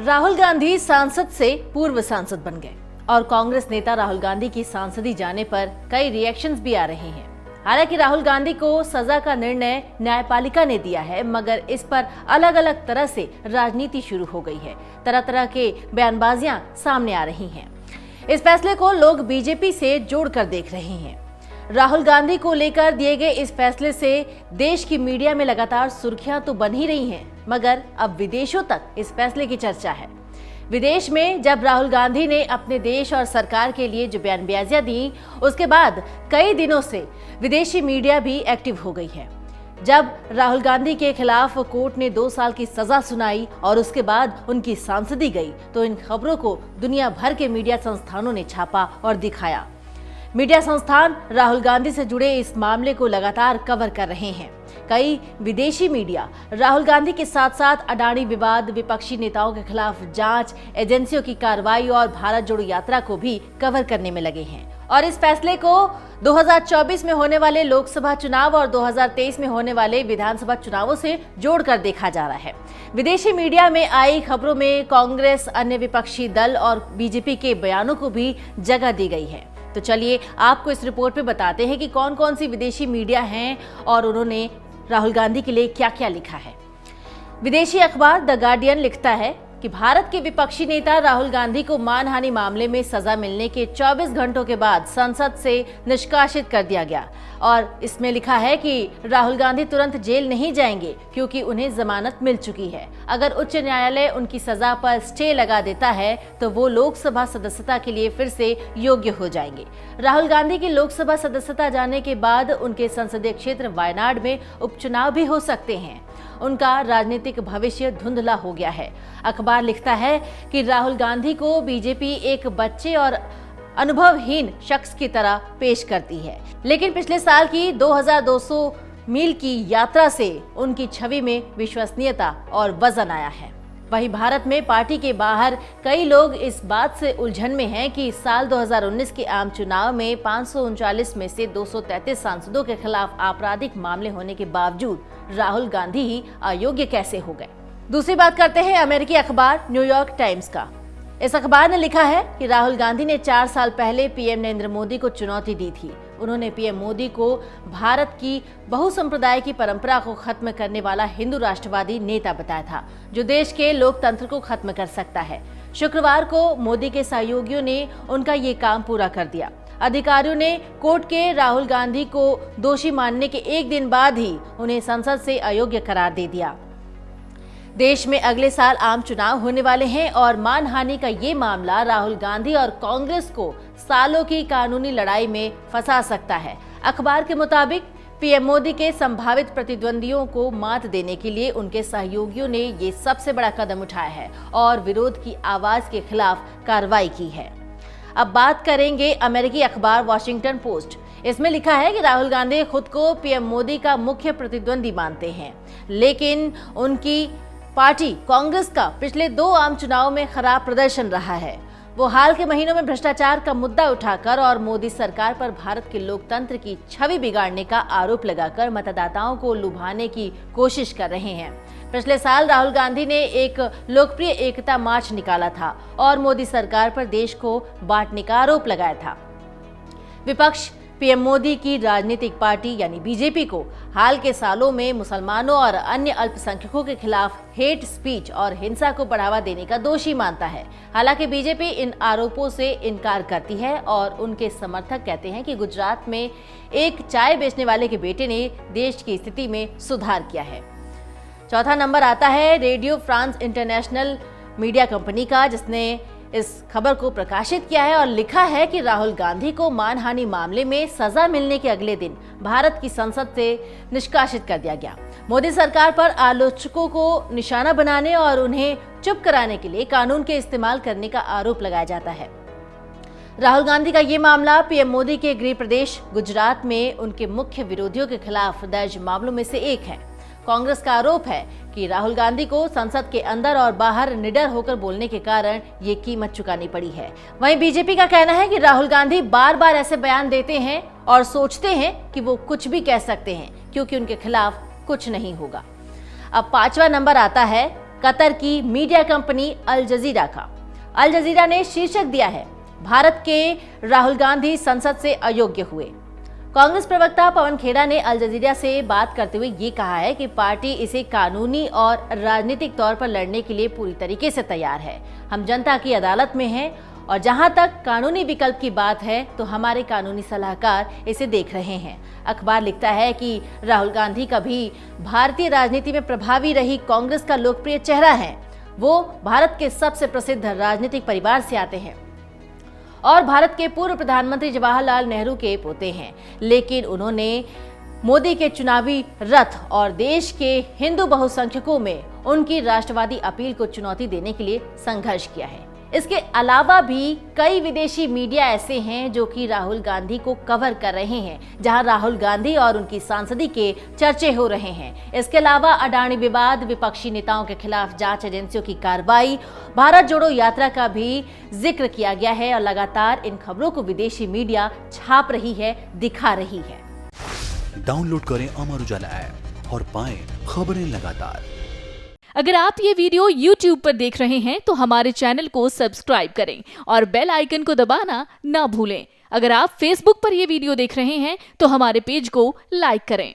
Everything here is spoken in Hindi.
राहुल गांधी सांसद से पूर्व सांसद बन गए और कांग्रेस नेता राहुल गांधी की सांसदी जाने पर कई रिएक्शंस भी आ रहे हैं। हालांकि राहुल गांधी को सजा का निर्णय न्यायपालिका ने दिया है, मगर इस पर अलग अलग तरह से राजनीति शुरू हो गई है। तरह तरह के बयानबाजियां सामने आ रही हैं। इस फैसले को लोग बीजेपी से जोड़कर देख रहे हैं। राहुल गांधी को लेकर दिए गए इस फैसले से देश की मीडिया में लगातार सुर्खियां तो बन ही रही हैं, मगर अब विदेशों तक इस फैसले की चर्चा है। विदेश में जब राहुल गांधी ने अपने देश और सरकार के लिए जो बयानबाजियां दी, उसके बाद कई दिनों से विदेशी मीडिया भी एक्टिव हो गई है। जब राहुल गांधी के खिलाफ कोर्ट ने 2 साल की सजा सुनाई और उसके बाद उनकी सांसदी गई, तो इन खबरों को दुनिया भर के मीडिया संस्थानों ने छापा और दिखाया। मीडिया संस्थान राहुल गांधी से जुड़े इस मामले को लगातार कवर कर रहे हैं। कई विदेशी मीडिया राहुल गांधी के साथ साथ अडानी विवाद, विपक्षी नेताओं के खिलाफ जांच, एजेंसियों की कार्रवाई और भारत जोड़ो यात्रा को भी कवर करने में लगे हैं। और इस फैसले को 2024 में होने वाले लोकसभा चुनाव और 2023 में होने वाले विधानसभा चुनावों से जोड़कर देखा जा रहा है। विदेशी मीडिया में आई खबरों में कांग्रेस, अन्य विपक्षी दल और बीजेपी के बयानों को भी जगह दी गई है। तो चलिए आपको इस रिपोर्ट में बताते हैं कि कौन कौन सी विदेशी मीडिया हैं और उन्होंने राहुल गांधी के लिए क्या क्या लिखा है। विदेशी अखबार द गार्डियन लिखता है कि भारत के विपक्षी नेता राहुल गांधी को मानहानि मामले में सजा मिलने के 24 घंटों के बाद संसद से निष्कासित कर दिया गया। और इसमें लिखा है कि राहुल गांधी तुरंत जेल नहीं जाएंगे क्योंकि उन्हें जमानत मिल चुकी है। अगर उच्च न्यायालय उनकी सजा पर स्टे लगा देता है तो वो लोकसभा सदस्यता के लिए फिर से योग्य हो जाएंगे। राहुल गांधी की लोकसभा सदस्यता जाने के बाद उनके संसदीय क्षेत्र वायनाड में उपचुनाव भी हो सकते हैं। उनका राजनीतिक भविष्य धुंधला हो गया है। अखबार लिखता है कि राहुल गांधी को बीजेपी एक बच्चे और अनुभवहीन शख्स की तरह पेश करती है, लेकिन पिछले साल की 2200 मील की यात्रा से उनकी छवि में विश्वसनीयता और वजन आया है। वहीं भारत में पार्टी के बाहर कई लोग इस बात से उलझन में हैं कि साल 2019 के आम चुनाव में 539 में से 233 सांसदों के खिलाफ आपराधिक मामले होने के बावजूद राहुल गांधी ही अयोग्य कैसे हो गए। दूसरी बात करते हैं अमेरिकी अखबार न्यूयॉर्क टाइम्स का। इस अखबार ने लिखा है कि राहुल गांधी ने 4 साल पहले पीएम नरेंद्र मोदी को चुनौती दी थी। उन्होंने पीएम मोदी को भारत की बहुसंप्रदाय की परंपरा को खत्म करने वाला हिंदू राष्ट्रवादी नेता बताया था, जो देश के लोकतंत्र को खत्म कर सकता है। शुक्रवार को मोदी के सहयोगियों ने उनका ये काम पूरा कर दिया। अधिकारियों ने कोर्ट के राहुल गांधी को दोषी मानने के एक दिन बाद ही उन्हें संसद से अयोग्य करार दे दिया। देश में अगले साल आम चुनाव होने वाले हैं और मानहानि का ये मामला राहुल गांधी और कांग्रेस को सालों की कानूनी लड़ाई में फंसा सकता है। अखबार के मुताबिक पीएम मोदी के संभावित प्रतिद्वंदियों को मात देने के लिए उनके सहयोगियों ने ये सबसे बड़ा कदम उठाया है और विरोध की आवाज के खिलाफ कार्रवाई की है। अब बात करेंगे अमेरिकी अखबार वॉशिंगटन पोस्ट। इसमें लिखा है कि राहुल गांधी खुद को पीएम मोदी का मुख्य प्रतिद्वंदी मानते हैं, लेकिन उनकी पार्टी कांग्रेस का पिछले 2 आम चुनाव में खराब प्रदर्शन रहा है। वो हाल के महीनों में भ्रष्टाचार का मुद्दा उठाकर और मोदी सरकार पर भारत के लोकतंत्र की छवि बिगाड़ने का आरोप लगाकर मतदाताओं को लुभाने की कोशिश कर रहे हैं। पिछले साल राहुल गांधी ने एक लोकप्रिय एकता मार्च निकाला था और मोदी सरकार पर देश को बांटने का आरोप लगाया था। विपक्ष पीएम मोदी की राजनीतिक पार्टी यानी बीजेपी को हाल के सालों में मुसलमानों और अन्य अल्पसंख्यकों के खिलाफ हेट स्पीच और हिंसा को बढ़ावा देने का दोषी मानता है। हालांकि बीजेपी इन आरोपों से इनकार करती है और उनके समर्थक कहते हैं कि गुजरात में एक चाय बेचने वाले के बेटे ने देश की स्थिति में सुधार किया है। चौथा नंबर आता है radio France international media company का, जिसने इस खबर को प्रकाशित किया है और लिखा है कि राहुल गांधी को मानहानि मामले में सजा मिलने के अगले दिन भारत की संसद से निष्कासित कर दिया गया। मोदी सरकार पर आलोचकों को निशाना बनाने और उन्हें चुप कराने के लिए कानून के इस्तेमाल करने का आरोप लगाया जाता है। राहुल गांधी का ये मामला पीएम मोदी के गृह प्रदेश गुजरात में उनके मुख्य विरोधियों के खिलाफ दर्ज मामलों में से एक है। कांग्रेस का आरोप है कि राहुल गांधी को संसद के अंदर और बाहर निडर होकर बोलने के कारण ये कीमत चुकानी पड़ी है। वहीं बीजेपी का कहना है कि राहुल गांधी बार बार ऐसे बयान देते हैं और सोचते हैं कि वो कुछ भी कह सकते हैं क्योंकि उनके खिलाफ कुछ नहीं होगा। अब 5वां नंबर आता है कतर की मीडिया कंपनी अल जजीरा का। अल जजीरा ने शीर्षक दिया है, भारत के राहुल गांधी संसद से अयोग्य हुए। कांग्रेस प्रवक्ता पवन खेड़ा ने अल जजीरा से बात करते हुए ये कहा है कि पार्टी इसे कानूनी और राजनीतिक तौर पर लड़ने के लिए पूरी तरीके से तैयार है। हम जनता की अदालत में हैं और जहां तक कानूनी विकल्प की बात है तो हमारे कानूनी सलाहकार इसे देख रहे हैं। अखबार लिखता है कि राहुल गांधी कभी भारतीय राजनीति में प्रभावी रही कांग्रेस का लोकप्रिय चेहरा है। वो भारत के सबसे प्रसिद्ध राजनीतिक परिवार से आते हैं और भारत के पूर्व प्रधानमंत्री जवाहरलाल नेहरू के पोते हैं, लेकिन उन्होंने मोदी के चुनावी रथ और देश के हिंदू बहुसंख्यकों में उनकी राष्ट्रवादी अपील को चुनौती देने के लिए संघर्ष किया है। इसके अलावा भी कई विदेशी मीडिया ऐसे हैं जो कि राहुल गांधी को कवर कर रहे हैं, जहां राहुल गांधी और उनकी सांसदी के चर्चे हो रहे हैं। इसके अलावा अडानी विवाद, विपक्षी नेताओं के खिलाफ जांच एजेंसियों की कार्रवाई, भारत जोड़ो यात्रा का भी जिक्र किया गया है और लगातार इन खबरों को विदेशी मीडिया छाप रही है, दिखा रही है। डाउनलोड करें अमर उजाला ऐप और पाएं खबरें लगातार। अगर आप ये वीडियो YouTube पर देख रहे हैं तो हमारे चैनल को सब्सक्राइब करें और बेल आइकन को दबाना ना भूलें। अगर आप Facebook पर ये वीडियो देख रहे हैं तो हमारे पेज को लाइक करें।